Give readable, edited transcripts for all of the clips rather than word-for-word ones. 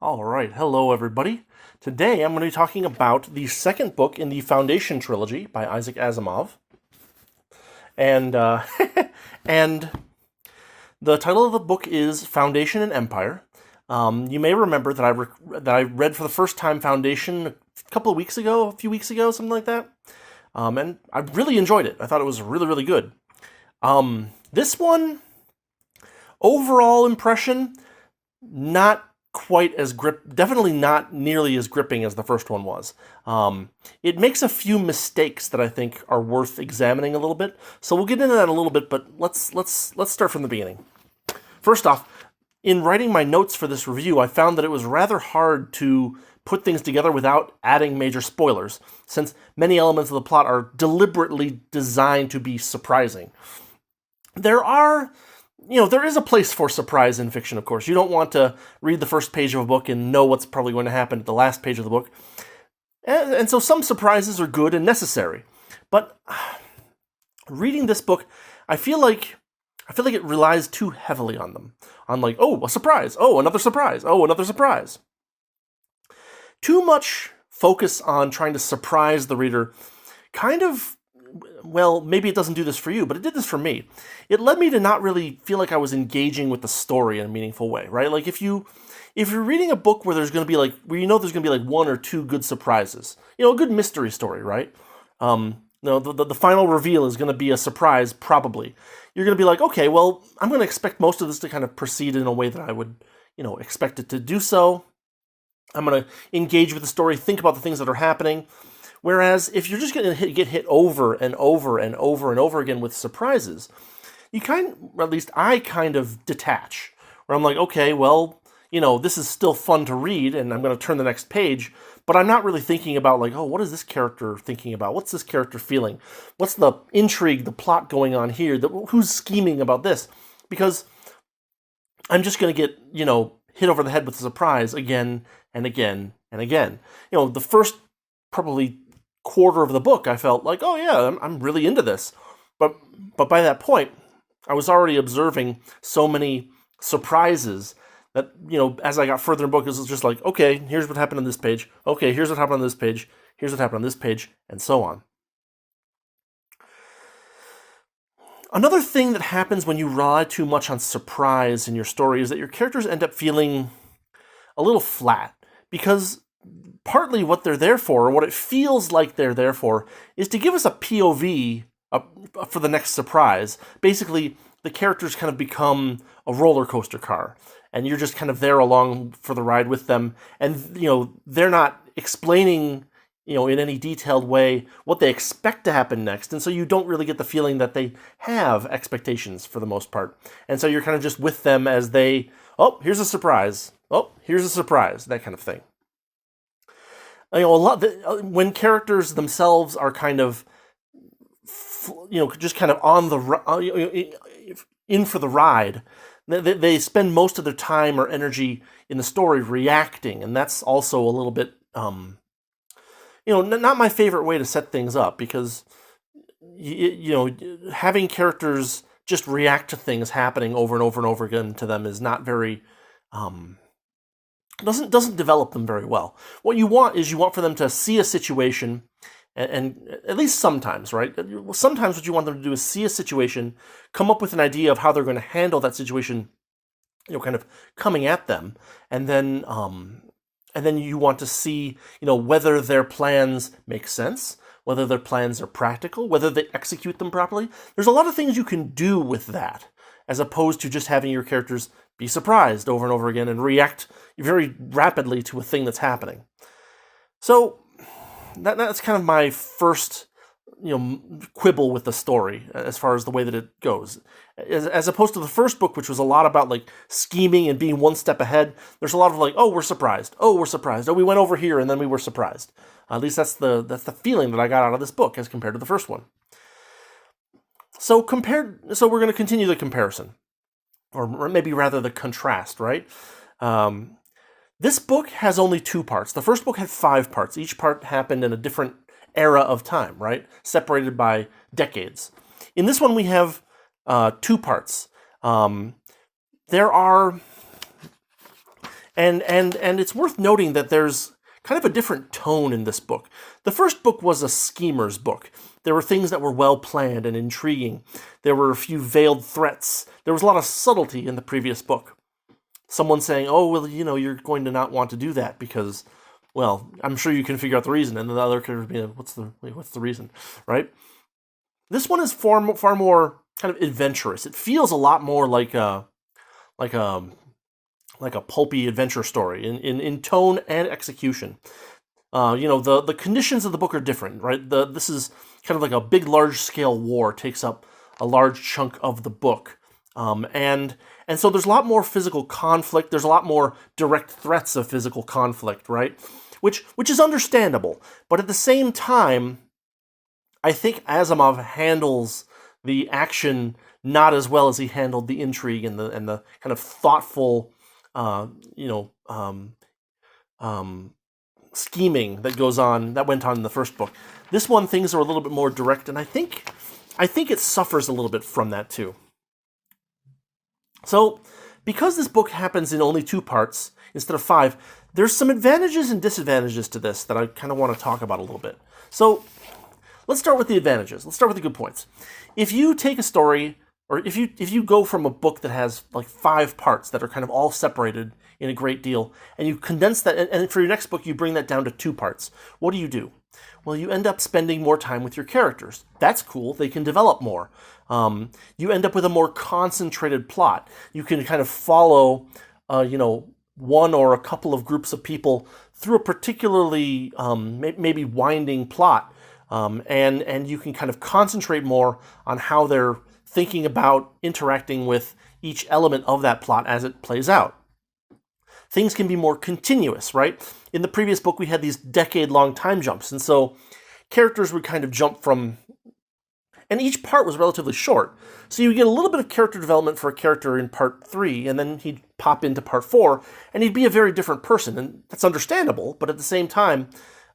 All right, hello everybody. Today I'm going to be talking about the second book in the Foundation trilogy by Isaac Asimov, and and the title of the book is Foundation and Empire. You may remember that I read for the first time Foundation a few weeks ago, something like that, and I really enjoyed it. I thought it was really good. This one, overall impression, not quite as definitely not nearly as gripping as the first one was. It makes a few mistakes that I think are worth examining a little bit. So we'll get into that a little bit, but let's start from the beginning. First off, in writing my notes for this review, I found that it was rather hard to put things together without adding major spoilers, since many elements of the plot are deliberately designed to be surprising. There is a place for surprise in fiction, of course. You don't want to read the first page of a book and know what's probably going to happen at the last page of the book. And so some surprises are good and necessary. But reading this book, I feel like it relies too heavily on them. On like, oh, a surprise. Oh, another surprise. Oh, another surprise. Too much focus on trying to surprise the reader kind of, well, maybe it doesn't do this for you, but it did this for me. It led me to not really feel like I was engaging with the story in a meaningful way, right? Like if you're reading a book where there's going to be there's going to be like one or two good surprises, a good mystery story, right? The final reveal is going to be a surprise, probably. You're going to be like, okay, well, I'm going to expect most of this to kind of proceed in a way that I would, expect it to do so. I'm going to engage with the story, think about the things that are happening. Whereas if you're just going to get hit over and over and over and over again with surprises, at least I kind of detach. Where I'm like, okay, well, this is still fun to read, and I'm going to turn the next page, but I'm not really thinking about like, oh, what is this character thinking about? What's this character feeling? What's the intrigue, the plot going on here? Who's scheming about this? Because I'm just going to get, hit over the head with a surprise again and again and again. The first probably quarter of the book, I felt like, oh yeah, I'm really into this. But by that point, I was already observing so many surprises that, as I got further in the book, it was just like, okay, here's what happened on this page. Okay, here's what happened on this page. Here's what happened on this page, and so on. Another thing that happens when you rely too much on surprise in your story is that your characters end up feeling a little flat, because partly what they're there for, or what it feels like they're there for, is to give us a POV for the next surprise. Basically, the characters kind of become a roller coaster car, and you're just kind of there along for the ride with them, and they're not explaining in any detailed way what they expect to happen next, and so you don't really get the feeling that they have expectations for the most part, and so you're kind of just with them as they, oh, here's a surprise, oh, here's a surprise, that kind of thing. When characters themselves are kind of, just kind of on the in for the ride, they spend most of their time or energy in the story reacting, and that's also a little bit, not my favorite way to set things up, because having characters just react to things happening over and over and over again to them is not very doesn't develop them very well. What you want for them to see a situation, and at least sometimes, right? Sometimes what you want them to do is see a situation, come up with an idea of how they're going to handle that situation, kind of coming at them, and then you want to see, whether their plans make sense, whether their plans are practical, whether they execute them properly. There's a lot of things you can do with that, as opposed to just having your characters be surprised over and over again and react very rapidly to a thing that's happening. So that's kind of my first, quibble with the story as far as the way that it goes. As opposed to the first book, which was a lot about like scheming and being one step ahead, there's a lot of like, oh, we're surprised. Oh, we're surprised. Oh, we went over here and then we were surprised. At least that's the feeling that I got out of this book as compared to the first one. So we're going to continue the comparison, or maybe rather the contrast, right? This book has only 2 parts. The first book had 5 parts. Each part happened in a different era of time, right? Separated by decades. In this one, we have 2 parts. There are And it's worth noting that there's kind of a different tone in this book. The first book was a schemer's book. There were things that were well planned and intriguing. There were a few veiled threats. There was a lot of subtlety in the previous book. Someone saying, oh, well, you're going to not want to do that because, well, I'm sure you can figure out the reason. And the other character being, what's the reason, right? This one is far more kind of adventurous. It feels a lot more like a pulpy adventure story in tone and execution. The conditions of the book are different, right? This is kind of like a big, large-scale war takes up a large chunk of the book. And so there's a lot more physical conflict. There's a lot more direct threats of physical conflict, right? Which is understandable. But at the same time, I think Asimov handles the action not as well as he handled the intrigue and the kind of thoughtful, scheming that went on in the first book. This one, things are a little bit more direct, and I think it suffers a little bit from that too. So, because this book happens in only 2 parts instead of 5, there's some advantages and disadvantages to this that I kind of want to talk about a little bit. So, let's start with the advantages. Let's start with the good points. If you take a story, or if you go from a book that has like 5 parts that are kind of all separated in a great deal, and you condense that, and for your next book you bring that down to 2 parts, what do? Well, you end up spending more time with your characters. That's cool. They can develop more. You end up with a more concentrated plot. You can kind of follow, one or a couple of groups of people through a particularly maybe winding plot, and you can kind of concentrate more on how they're thinking about interacting with each element of that plot as it plays out. Things can be more continuous, right? In the previous book, we had these decade-long time jumps, and so characters would kind of jump from... And each part was relatively short. So you get a little bit of character development for a character in part 3, and then he'd pop into part 4, and he'd be a very different person, and that's understandable, but at the same time,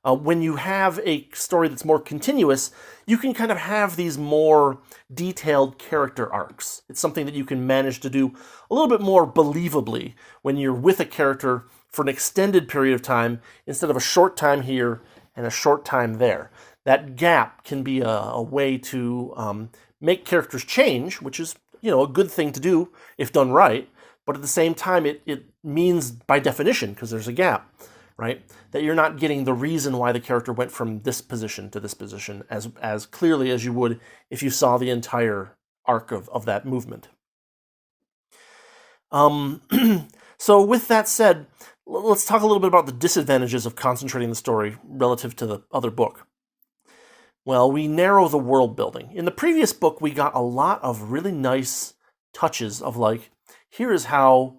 when you have a story that's more continuous, you can kind of have these more detailed character arcs. It's something that you can manage to do a little bit more believably when you're with a character for an extended period of time instead of a short time here and a short time there. That gap can be a way to make characters change, which is a good thing to do if done right, but at the same time it means by definition, because there's a gap, right, that you're not getting the reason why the character went from this position to this position as clearly as you would if you saw the entire arc of that movement. So with that said, let's talk a little bit about the disadvantages of concentrating the story relative to the other book. Well, we narrow the world building. In the previous book, we got a lot of really nice touches of like, here is how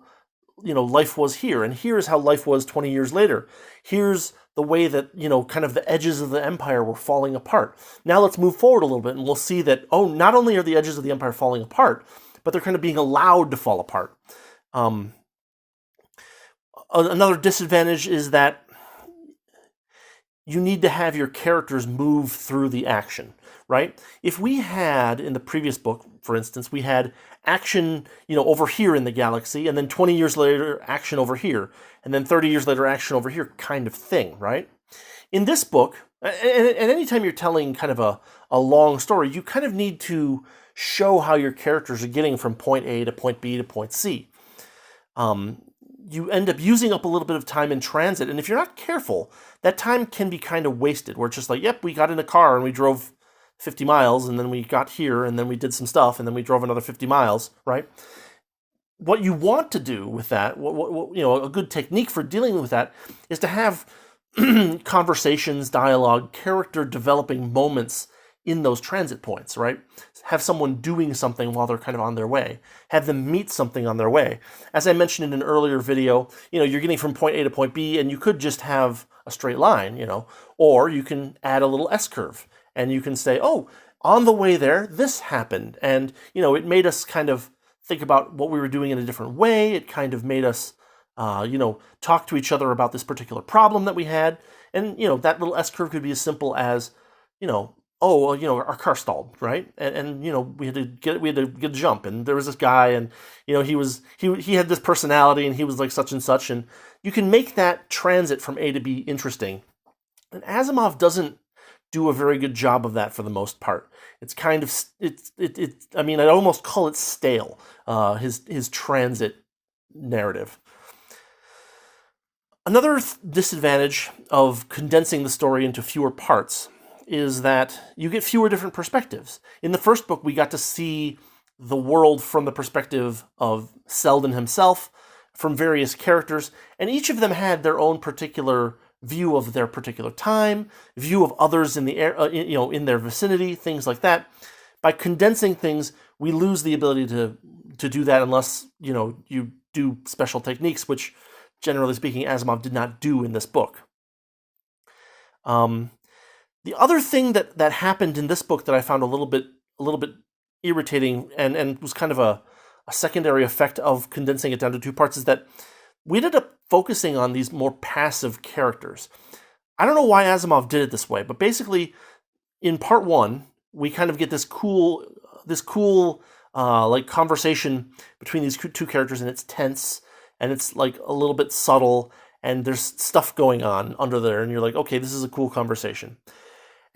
life was here, and here's how life was 20 years later. Here's the way that, kind of the edges of the empire were falling apart. Now let's move forward a little bit, and we'll see that, not only are the edges of the empire falling apart, but they're kind of being allowed to fall apart. Another disadvantage is that you need to have your characters move through the action, right? If we had, in the previous book, for instance, we had action, over here in the galaxy, and then 20 years later, action over here, and then 30 years later, action over here, kind of thing, right? In this book, and anytime you're telling kind of a long story, you kind of need to show how your characters are getting from point A to point B to point C. You end up using up a little bit of time in transit, and if you're not careful, that time can be kind of wasted, where it's just like, yep, we got in a car and we drove 50 miles, and then we got here, and then we did some stuff, and then we drove another 50 miles, right? What you want to do with that, a good technique for dealing with that, is to have conversations, dialogue, character developing moments in those transit points, right? Have someone doing something while they're kind of on their way. Have them meet something on their way. As I mentioned in an earlier video, you're getting from point A to point B, and you could just have a straight line, or you can add a little S-curve, and you can say, on the way there, this happened. And, it made us kind of think about what we were doing in a different way. It kind of made us, talk to each other about this particular problem that we had. And, that little S-curve could be as simple as, oh, well, our car stalled, right? And we had to get a jump, and there was this guy, and he had this personality, and he was like such and such, and you can make that transit from A to B interesting. And Asimov doesn't do a very good job of that for the most part. It's kind of I mean, I'd almost call it stale. His transit narrative. Another disadvantage of condensing the story into fewer parts is that you get fewer different perspectives. In the first book, we got to see the world from the perspective of Selden himself, from various characters, and each of them had their own particular view of their particular time, view of others in the in their vicinity, things like that. By condensing things, we lose the ability to do that unless you do special techniques, which, generally speaking, Asimov did not do in this book. The other thing that happened in this book that I found a little bit irritating and was kind of a secondary effect of condensing it down to two parts is that we ended up focusing on these more passive characters. I don't know why Asimov did it this way, but basically, in part one, we kind of get this cool like conversation between these two characters, and it's tense, and it's like a little bit subtle, and there's stuff going on under there, and you're like, okay, this is a cool conversation.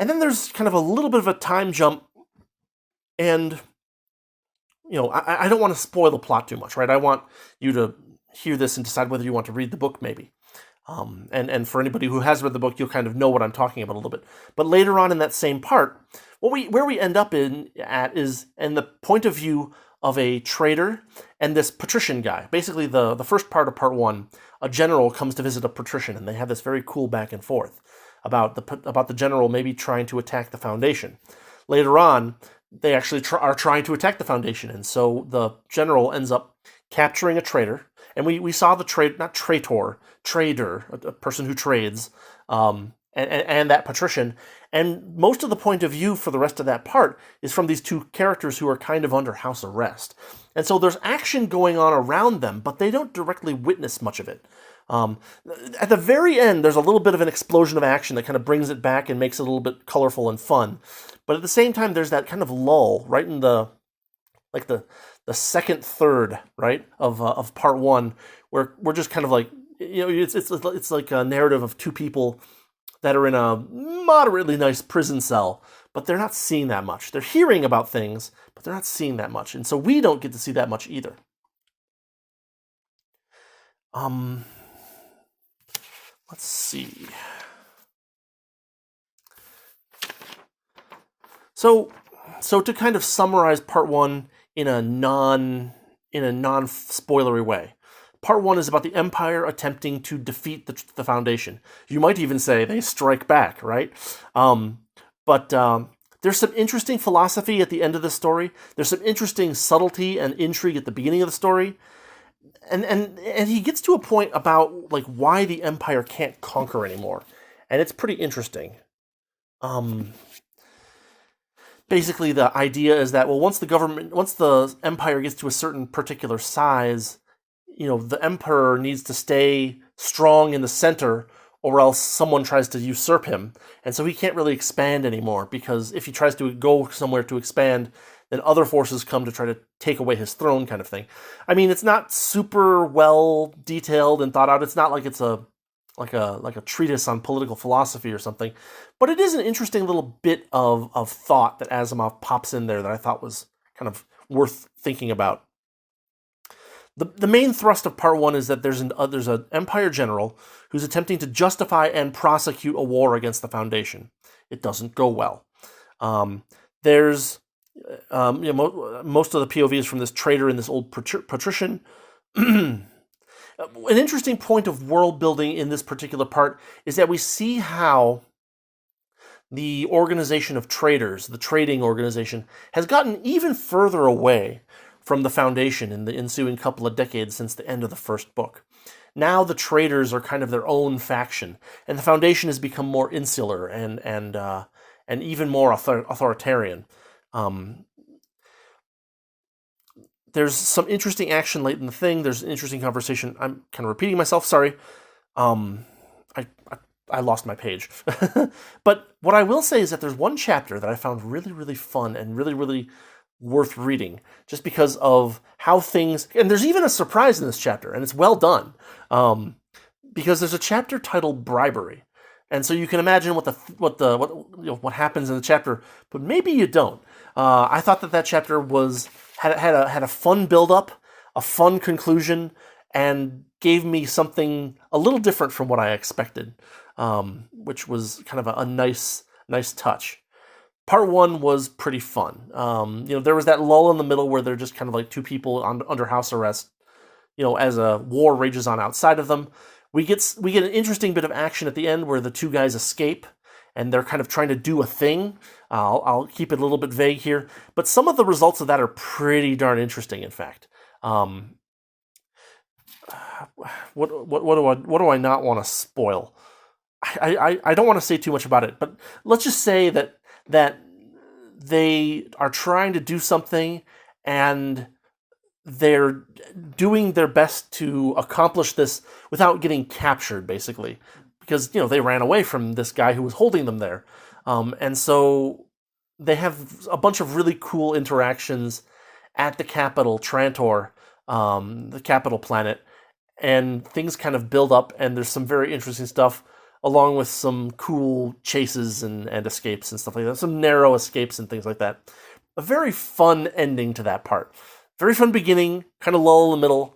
And then there's kind of a little bit of a time jump, and I don't want to spoil the plot too much, right? I want you to hear this and decide whether you want to read the book, maybe. And for anybody who has read the book, you'll kind of know what I'm talking about a little bit. But later on in that same part, where we end up at is in the point of view of a trader and this patrician guy. Basically, the first part of part one, a general comes to visit a patrician, and they have this very cool back and forth about the general maybe trying to attack the Foundation. Later on, they actually are trying to attack the Foundation, and so the general ends up capturing a trader. And we saw the trader, a person who trades, and that patrician. And most of the point of view for the rest of that part is from these two characters who are kind of under house arrest. And so there's action going on around them, but they don't directly witness much of it. At the very end, there's a little bit of an explosion of action that kind of brings it back and makes it a little bit colorful and fun. But at the same time, there's that kind of lull right in the second third, right, of part one, where we're just kind of like, it's like a narrative of two people that are in a moderately nice prison cell, but they're not seeing that much. They're hearing about things, but they're not seeing that much, and so we don't get to see that much either. Let's see. So to kind of summarize part one in a non-spoilery way. Part one is about the Empire attempting to defeat the Foundation. You might even say they strike back, right? But there's some interesting philosophy at the end of the story. There's some interesting subtlety and intrigue at the beginning of the story. And he gets to a point about like why the Empire can't conquer anymore. And it's pretty interesting. Basically, the idea is that, well, once the Empire gets to a certain particular size, the Emperor needs to stay strong in the center, or else someone tries to usurp him. And so he can't really expand anymore, because if he tries to go somewhere to expand, then other forces come to try to take away his throne, kind of thing. I mean, it's not super well detailed and thought out. It's not like it's like a treatise on political philosophy or something, but it is an interesting little bit of thought that Asimov pops in there that I thought was kind of worth thinking about. The main thrust of part one is that there's an Empire general who's attempting to justify and prosecute a war against the Foundation. It doesn't go well. There's most of the POV is from this trader and this old patrician. An interesting point of world building in this particular part is that we see how the organization of traders, the trading organization, has gotten even further away from the Foundation in the ensuing couple of decades since the end of the first book. Now the traders are kind of their own faction, and the Foundation has become more insular and even more authoritarian. There's some interesting action late in the thing. There's an interesting conversation. I'm kind of repeating myself. Sorry. I I lost my page. But what I will say is that there's one chapter that I found really, really fun and really, really worth reading, just because of how things. And there's even a surprise in this chapter, and it's well done, because there's a chapter titled "Bribery," and so you can imagine what happens in the chapter, but maybe you don't. I thought that chapter had a fun build up, a fun conclusion, and gave me something a little different from what I expected, which was kind of a nice touch. Part one was pretty fun. There was that lull in the middle where they're just kind of like two people under house arrest, as a war rages on outside of them. We get an interesting bit of action at the end where the two guys escape, and they're kind of trying to do a thing. I'll keep it a little bit vague here, but some of the results of that are pretty darn interesting, in fact. What do I not want to spoil? I don't want to say too much about it, but let's just say that they are trying to do something, and they're doing their best to accomplish this without getting captured, basically, because they ran away from this guy who was holding them there, and so they have a bunch of really cool interactions at the capital, Trantor, the capital planet, and things kind of build up, and there's some very interesting stuff, along with some cool chases and escapes and stuff like that. Some narrow escapes and things like that. A very fun ending to that part. Very fun beginning, kind of lull in the middle,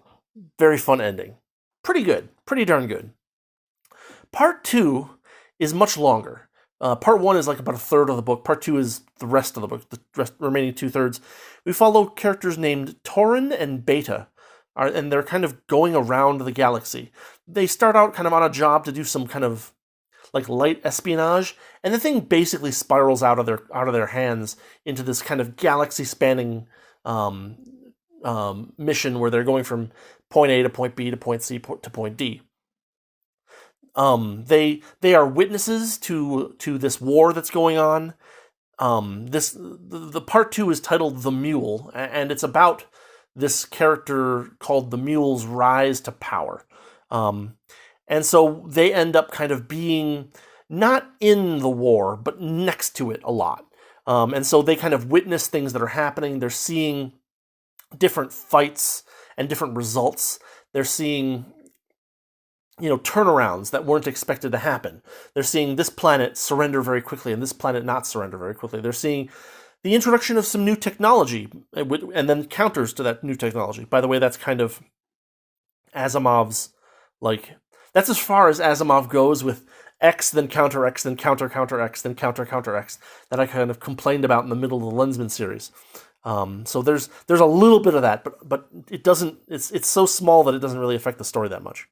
very fun ending. Pretty good. Pretty darn good. Part 2 is much longer. Part 1 is like about a third of the book. Part 2 is the rest of the book, the remaining 2/3. We follow characters named Tauren and Beta, and they're kind of going around the galaxy. They start out kind of on a job to do some kind of like light espionage, and the thing basically spirals out of their hands into this kind of galaxy-spanning mission where they're going from point A to point B to point C to point D. They are witnesses to this war that's going on. The part 2 is titled "The Mule," and it's about this character called the Mule's rise to power. And so they end up kind of being not in the war, but next to it a lot. And so they kind of witness things that are happening. They're seeing different fights and different results. They're seeing, turnarounds that weren't expected to happen. They're seeing this planet surrender very quickly and this planet not surrender very quickly. They're seeing the introduction of some new technology and then counters to that new technology. By the way, that's kind of Asimov's, that's as far as Asimov goes with X, then counter X, then counter X, then counter X, that I kind of complained about in the middle of the Lensman series. So there's a little bit of that, but it doesn't. It's so small that it doesn't really affect the story that much.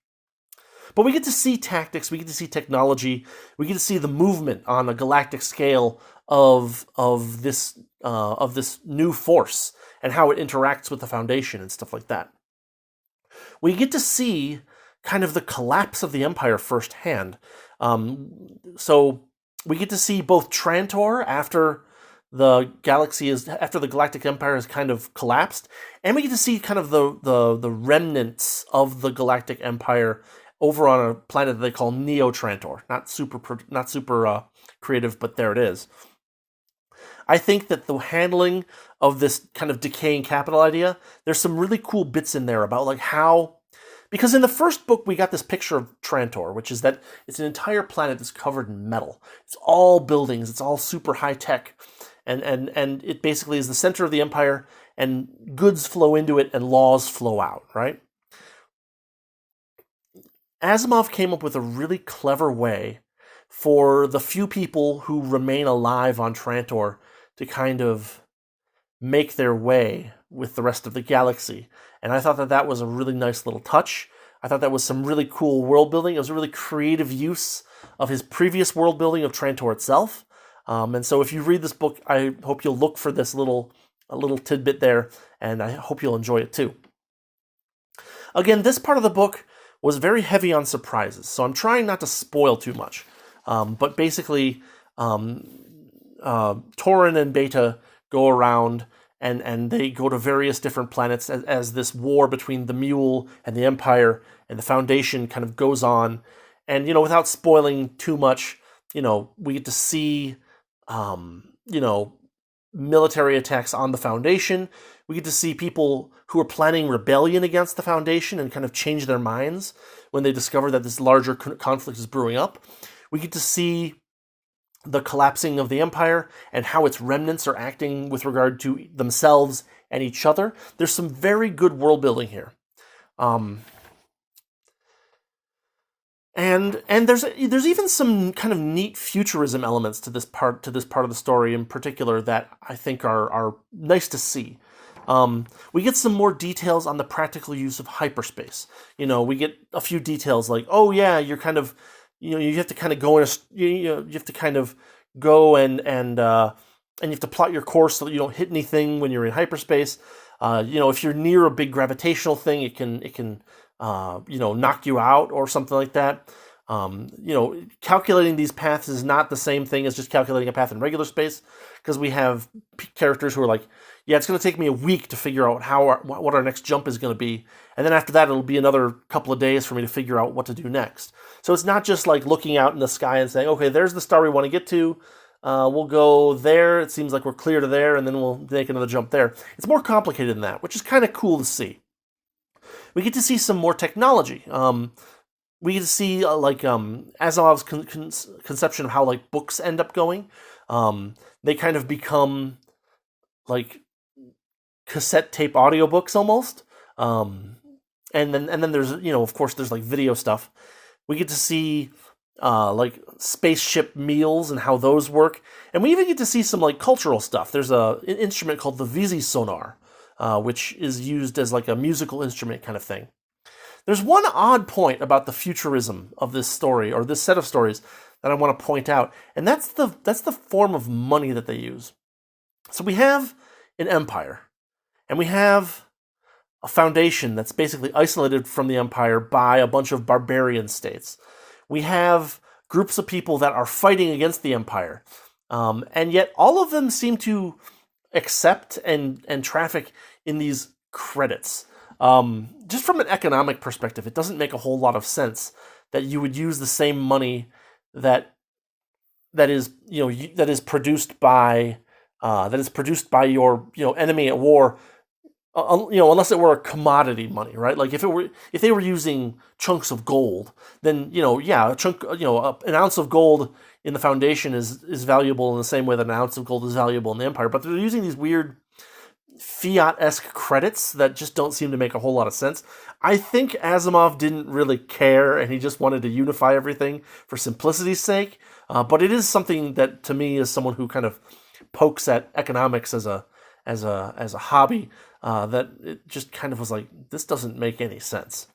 But we get to see tactics, we get to see technology, we get to see the movement on a galactic scale of this new force and how it interacts with the Foundation and stuff like that. We get to see kind of the collapse of the Empire firsthand. So we get to see both Trantor after the Galactic Empire has kind of collapsed, and we get to see kind of the remnants of the Galactic Empire over on a planet that they call Neo Trantor. Not super creative, but there it is. I think that the handling of this kind of decaying capital idea, there's some really cool bits in there about how. Because in the first book, we got this picture of Trantor, which is that it's an entire planet that's covered in metal. It's all buildings. It's all super high tech. And it basically is the center of the Empire, and goods flow into it and laws flow out, right? Asimov came up with a really clever way for the few people who remain alive on Trantor to kind of make their way with the rest of the galaxy. And I thought that was a really nice little touch. I thought that was some really cool world building. It was a really creative use of his previous world building of Trantor itself. And so if you read this book, I hope you'll look for this little tidbit there, and I hope you'll enjoy it too. Again, this part of the book was very heavy on surprises, so I'm trying not to spoil too much. But basically, Tauren and Beta go around, and they go to various different planets as this war between the Mule and the Empire and the Foundation kind of goes on. And, without spoiling too much, we get to see, military attacks on the Foundation. We get to see people who are planning rebellion against the Foundation and kind of change their minds when they discover that this larger conflict is brewing up. We get to see the collapsing of the Empire and how its remnants are acting with regard to themselves and each other. There's some very good world building here. And there's even some kind of neat futurism elements to this part of the story in particular that I think are nice to see. We get some more details on the practical use of hyperspace. We get a few details like, oh yeah, you're kind of, you have to kind of go you have to kind of go and you have to plot your course so that you don't hit anything when you're in hyperspace. If you're near a big gravitational thing, it can knock you out or something like that. Calculating these paths is not the same thing as just calculating a path in regular space, because we have characters who are like, yeah, it's going to take me a week to figure out what our next jump is going to be, and then after that it'll be another couple of days for me to figure out what to do next. So it's not just like looking out in the sky and saying, okay, there's the star we want to get to, we'll go there, it seems like we're clear to there, and then we'll make another jump there. It's more complicated than that, which is kind of cool to see. We get to see some more technology. We get to see Asimov's conception of how books end up going. They kind of become like cassette tape audiobooks almost. And then there's of course there's video stuff. We get to see spaceship meals and how those work, and we even get to see some cultural stuff. There's an instrument called the Visi sonar, which is used as a musical instrument kind of thing. There's one odd point about the futurism of this story, or this set of stories, that I want to point out, and that's the form of money that they use. So we have an empire, and we have a foundation that's basically isolated from the empire by a bunch of barbarian states. We have groups of people that are fighting against the empire, and yet all of them seem to accept and traffic in these credits. Just from an economic perspective, it doesn't make a whole lot of sense that you would use the same money that is produced by your enemy at war, unless it were a commodity money, right? If they were using chunks of gold, then a chunk, an ounce of gold in the Foundation is valuable in the same way that an ounce of gold is valuable in the Empire. But they're using these weird fiat-esque credits that just don't seem to make a whole lot of sense. I think Asimov didn't really care, and he just wanted to unify everything for simplicity's sake. But it is something that, to me, as someone who kind of pokes at economics as a hobby, that it just kind of was like, this doesn't make any sense.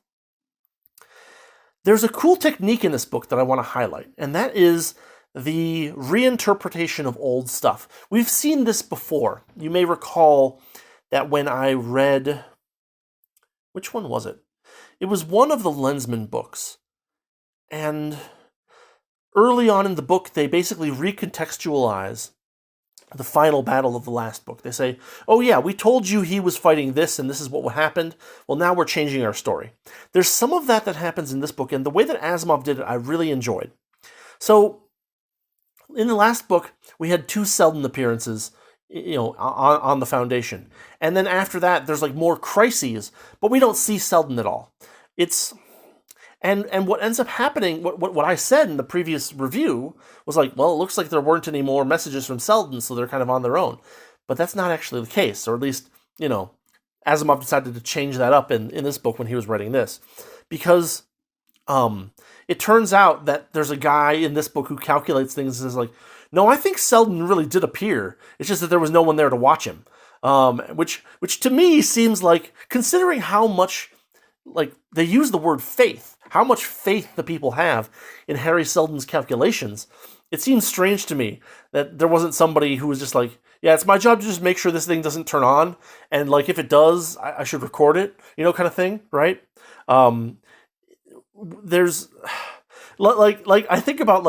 There's a cool technique in this book that I want to highlight, and that is the reinterpretation of old stuff. We've seen this before. You may recall that when I read... Which one was it? It was one of the Lensman books. And early on in the book, they basically recontextualize the final battle of the last book. They say, oh yeah, we told you he was fighting this and this is what happened. Well, now we're changing our story. There's some of that happens in this book, and the way that Asimov did it, I really enjoyed. So, in the last book, we had 2 Selden appearances, on the Foundation. And then after that, there's more crises, but we don't see Selden at all. And what ends up happening, what I said in the previous review was well, it looks like there weren't any more messages from Selden, so they're kind of on their own. But that's not actually the case, or at least, Asimov decided to change that up in this book when he was writing this. Because it turns out that there's a guy in this book who calculates things and says no, I think Selden really did appear. It's just that there was no one there to watch him. Which to me seems considering how much, they use the word faith, how much faith the people have in Harry Selden's calculations, it seems strange to me that there wasn't somebody who was just yeah, it's my job to just make sure this thing doesn't turn on, and if it does, I should record it, kind of thing, right? There's... I think about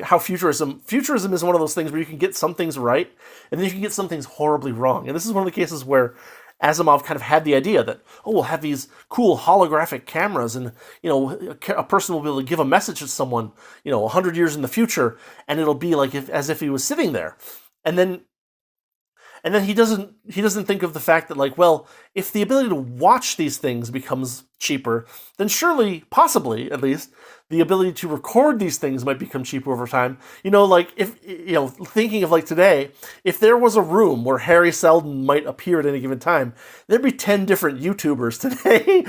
how futurism is one of those things where you can get some things right and then you can get some things horribly wrong. And this is one of the cases where Asimov kind of had the idea that, oh, we'll have these cool holographic cameras, and a person will be able to give a message to someone 100 years in the future, and it'll be like as if he was sitting there. And then he doesn't think of the fact that, like, well, if the ability to watch these things becomes cheaper, then surely, possibly at least, the ability to record these things might become cheaper over time. Like, if thinking of like today, if there was a room where Harry Seldon might appear at any given time, there'd be 10 different YouTubers today,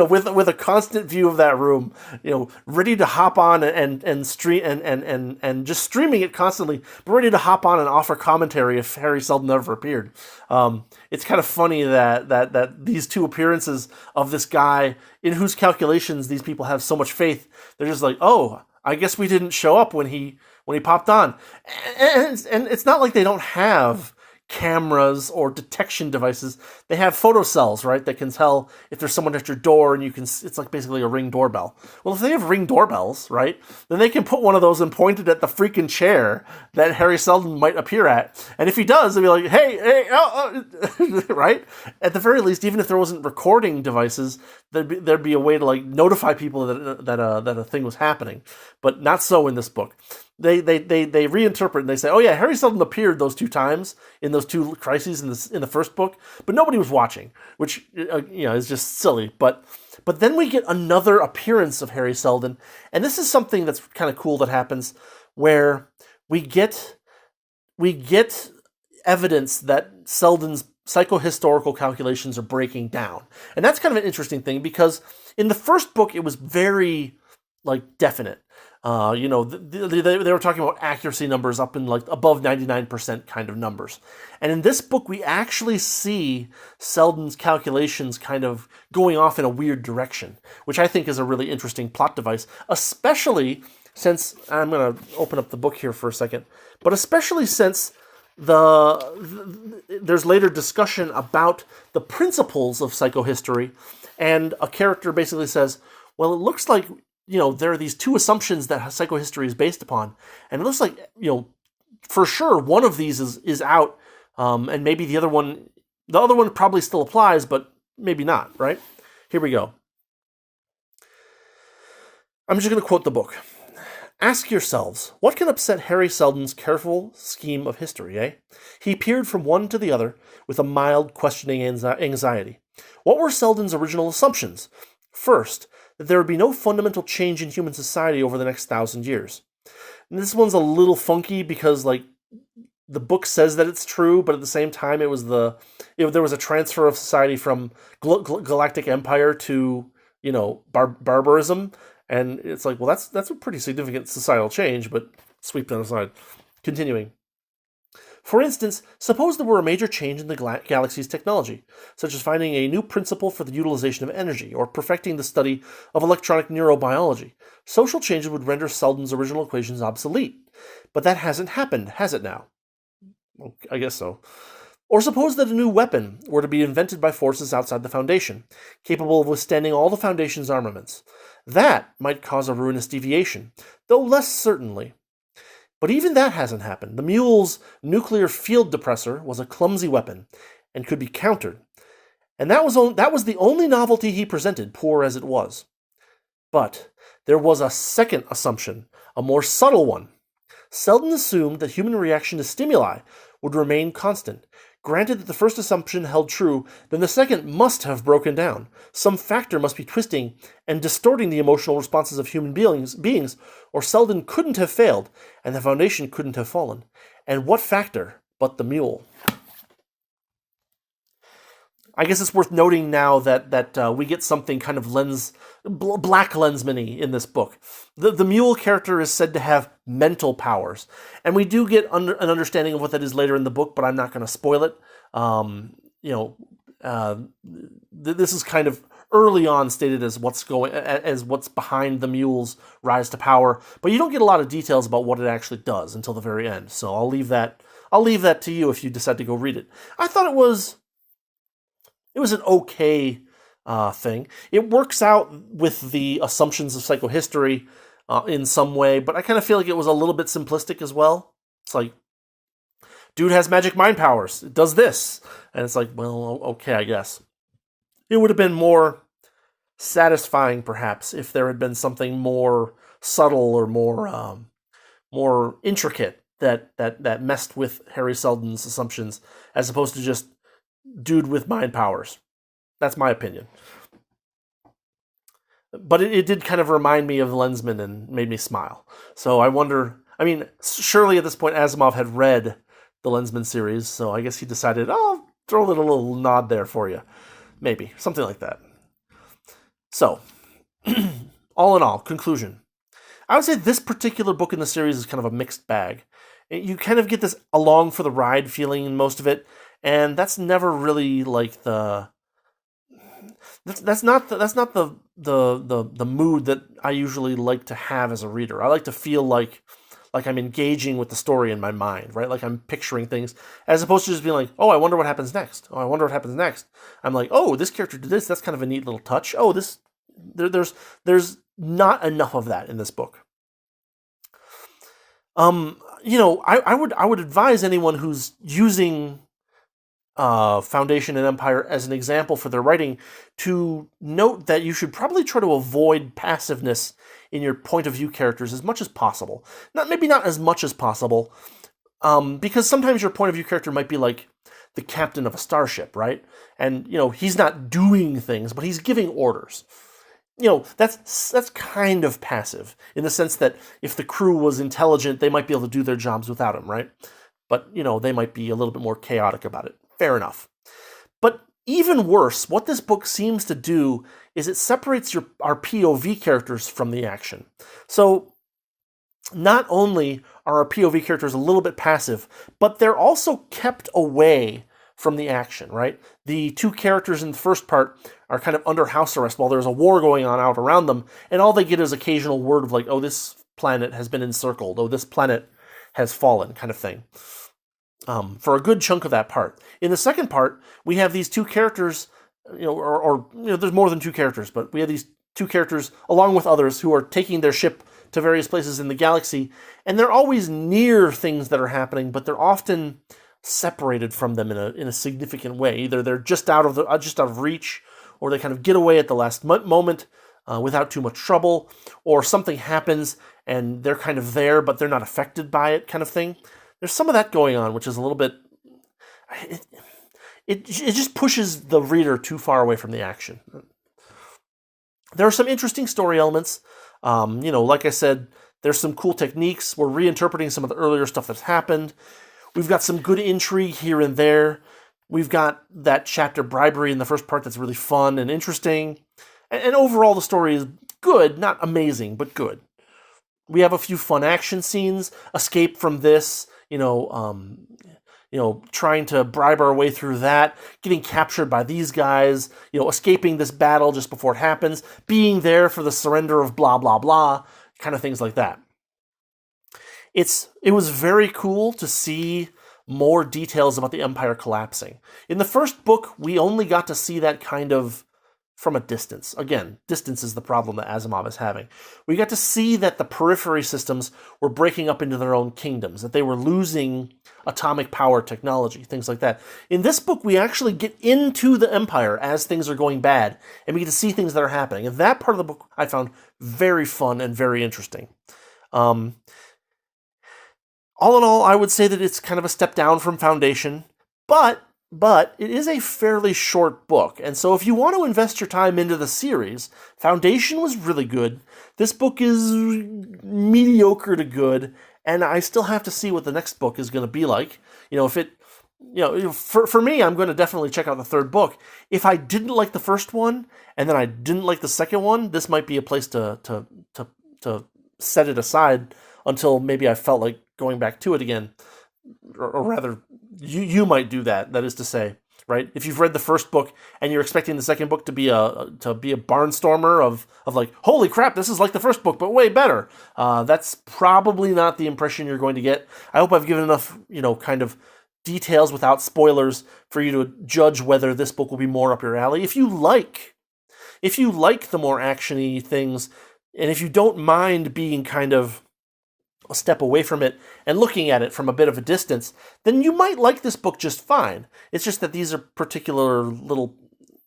with a constant view of that room, ready to hop on and stream and just streaming it constantly, but ready to hop on and offer commentary if Harry Seldon ever appeared. It's kind of funny that these two appearances of this guy, in whose calculations these people have so much faith, they're just like, oh, I guess we didn't show up when he popped on. And it's not like they don't have cameras or detection devices. They have photocells, right, that can tell if there's someone at your door, and it's like basically a Ring doorbell. Well, if they have Ring doorbells, right, then they can put one of those and point it at the freaking chair that Harry Seldon might appear at. And if he does, they'll be like, hey, right? At the very least, even if there wasn't recording devices, there'd be a way to like notify people that a thing was happening. But not so in this book. They reinterpret and they say, oh yeah, Harry Seldon appeared those 2 times in those 2 crises in the first book, but nobody was watching, which is just silly. But then we get another appearance of Harry Seldon, and this is something that's kind of cool that happens, where we get evidence that Seldon's psychohistorical calculations are breaking down, and that's kind of an interesting thing, because in the first book it was very like definite. They were talking about accuracy numbers up in like above 99% kind of numbers. And in this book, we actually see Seldon's calculations kind of going off in a weird direction, which I think is a really interesting plot device, especially since, I'm going to open up the book here for a second, but especially since there's later discussion about the principles of psychohistory, and a character basically says, well, it looks like there are these 2 assumptions that psychohistory is based upon. And it looks like, for sure, one of these is out, and maybe the other one probably still applies, but maybe not, right? Here we go. I'm just going to quote the book. Ask yourselves, what can upset Harry Seldon's careful scheme of history, eh? He peered from one to the other with a mild, questioning anxiety. What were Seldon's original assumptions? First, that there would be no fundamental change in human society over the next 1,000 years. And this one's a little funky because, like, the book says that it's true, but at the same time, there was a transfer of society from galactic empire to, barbarism, and it's like, well, that's a pretty significant societal change, but sweep that aside. Continuing. For instance, suppose there were a major change in the galaxy's technology, such as finding a new principle for the utilization of energy, or perfecting the study of electronic neurobiology. Social changes would render Seldon's original equations obsolete. But that hasn't happened, has it now? Well, I guess so. Or suppose that a new weapon were to be invented by forces outside the Foundation, capable of withstanding all the Foundation's armaments. That might cause a ruinous deviation, though less certainly. But even that hasn't happened. The mule's nuclear field depressor was a clumsy weapon and could be countered. And that was the only novelty he presented, poor as it was. But there was a second assumption, a more subtle one. Seldon assumed that human reaction to stimuli would remain constant. Granted that the first assumption held true, then the second must have broken down. Some factor must be twisting and distorting the emotional responses of human beings, or Seldon couldn't have failed, and the Foundation couldn't have fallen. And what factor but the mule? I guess it's worth noting now that we get something kind of black lensman-y in this book. The mule character is said to have mental powers, and we do get an understanding of what that is later in the book, but I'm not going to spoil it. This is kind of early on stated as what's behind the mule's rise to power, but you don't get a lot of details about what it actually does until the very end. So I'll leave that to you if you decide to go read it. I thought it was an okay thing. It works out with the assumptions of psychohistory in some way, but I kind of feel like it was a little bit simplistic as well. It's like, dude has magic mind powers. It does this. And it's like, well, okay, I guess. It would have been more satisfying, perhaps, if there had been something more subtle or more intricate that messed with Harry Seldon's assumptions, as opposed to just dude with mind powers. That's my opinion. But it did kind of remind me of Lensman and made me smile. So I wonder, I mean, surely at this point Asimov had read the Lensman series, so I guess he decided, oh, throw a little nod there for you. Maybe, something like that. So, all in all, conclusion. I would say this particular book in the series is kind of a mixed bag. You kind of get this along for the ride feeling in most of it, and that's never really like that's not the mood that I usually like to have as a reader. I like to feel like I'm engaging with the story in my mind, right? Like I'm picturing things, as opposed to just being like, oh, I wonder what happens next. Oh, I wonder what happens next. I'm like, oh, this character did this. That's kind of a neat little touch. Oh, there's not enough of that in this book. I would advise anyone who's using Foundation and Empire as an example for their writing to note that you should probably try to avoid passiveness in your point of view characters as much as possible. Maybe not as much as possible, because sometimes your point of view character might be like the captain of a starship, right? And he's not doing things, but he's giving orders. That's kind of passive in the sense that if the crew was intelligent, they might be able to do their jobs without him, right? But they might be a little bit more chaotic about it. Fair enough. But even worse, what this book seems to do is it separates our POV characters from the action. So not only are our POV characters a little bit passive, but they're also kept away from the action, right? The two characters in the first part are kind of under house arrest while there's a war going on out around them, and all they get is occasional word of like, oh, this planet has been encircled, oh, this planet has fallen, kind of thing. For a good chunk of that part. In the second part, we have these two characters, there's more than two characters, but we have these two characters along with others who are taking their ship to various places in the galaxy, and they're always near things that are happening, but they're often separated from them in a significant way. Either they're just out of reach, or they kind of get away at the last moment without too much trouble, or something happens and they're kind of there, but they're not affected by it, kind of thing. There's some of that going on, which is a little bit... It just pushes the reader too far away from the action. There are some interesting story elements. Like I said, there's some cool techniques. We're reinterpreting some of the earlier stuff that's happened. We've got some good intrigue here and there. We've got that chapter bribery in the first part that's really fun and interesting. And overall, the story is good, not amazing, but good. We have a few fun action scenes, escape from this, trying to bribe our way through that, getting captured by these guys, escaping this battle just before it happens, being there for the surrender of blah, blah, blah, kind of things like that. It was very cool to see more details about the Empire collapsing. In the first book, we only got to see that kind of from a distance. Again, distance is the problem that Asimov is having. We got to see that the periphery systems were breaking up into their own kingdoms, that they were losing atomic power technology, things like that. In this book, we actually get into the Empire as things are going bad, and we get to see things that are happening. And that part of the book I found very fun and very interesting. All in all, I would say that it's kind of a step down from Foundation, but it is a fairly short book, and so if you want to invest your time into the series, Foundation was really good. This book is mediocre to good, and I still have to see what the next book is going to be like. For me, I'm going to definitely check out the third book. If I didn't like the first one, and then I didn't like the second one, this might be a place to set it aside until maybe I felt like going back to it again. Or rather, you might do that. That is to say, right? If you've read the first book and you're expecting the second book to be a barnstormer of like, holy crap, this is like the first book but way better. That's probably not the impression you're going to get. I hope I've given enough, kind of details without spoilers for you to judge whether this book will be more up your alley. If you like the more actiony things, and if you don't mind being kind of a step away from it and looking at it from a bit of a distance, then you might like this book just fine. It's just that these are particular little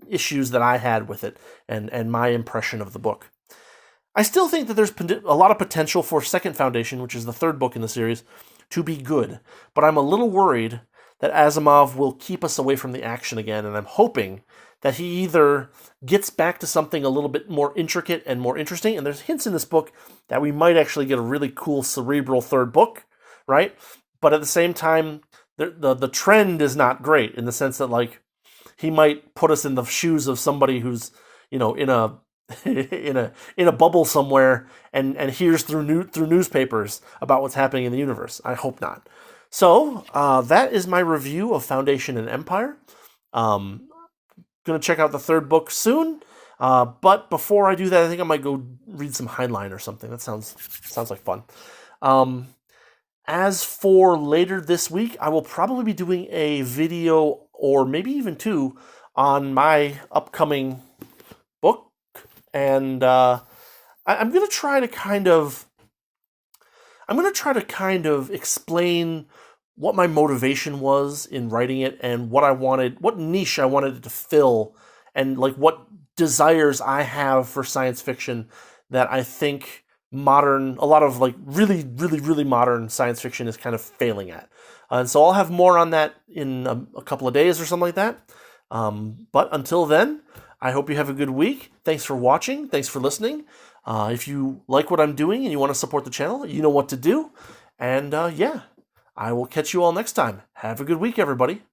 issues that I had with it and my impression of the book. I still think that there's a lot of potential for Second Foundation, which is the third book in the series, to be good. But I'm a little worried that Asimov will keep us away from the action again, and I'm hoping that he either gets back to something a little bit more intricate and more interesting, and there's hints in this book that we might actually get a really cool cerebral third book, right? But at the same time, the trend is not great in the sense that, like, he might put us in the shoes of somebody who's, in a in a bubble somewhere and hears through newspapers about what's happening in the universe. I hope not. So that is my review of Foundation and Empire. Gonna check out the third book soon. But before I do that, I think I might go read some Heinlein or something. That sounds like fun. As for later this week, I will probably be doing a video or maybe even two on my upcoming book, and I'm gonna try to kind of explain what my motivation was in writing it and what niche I wanted it to fill, and like what desires I have for science fiction that I think a lot of like really, really, really modern science fiction is kind of failing at. And so I'll have more on that in a couple of days or something like that. But until then, I hope you have a good week. Thanks for watching. Thanks for listening. If you like what I'm doing and you want to support the channel, you know what to do. And yeah, I will catch you all next time. Have a good week, everybody.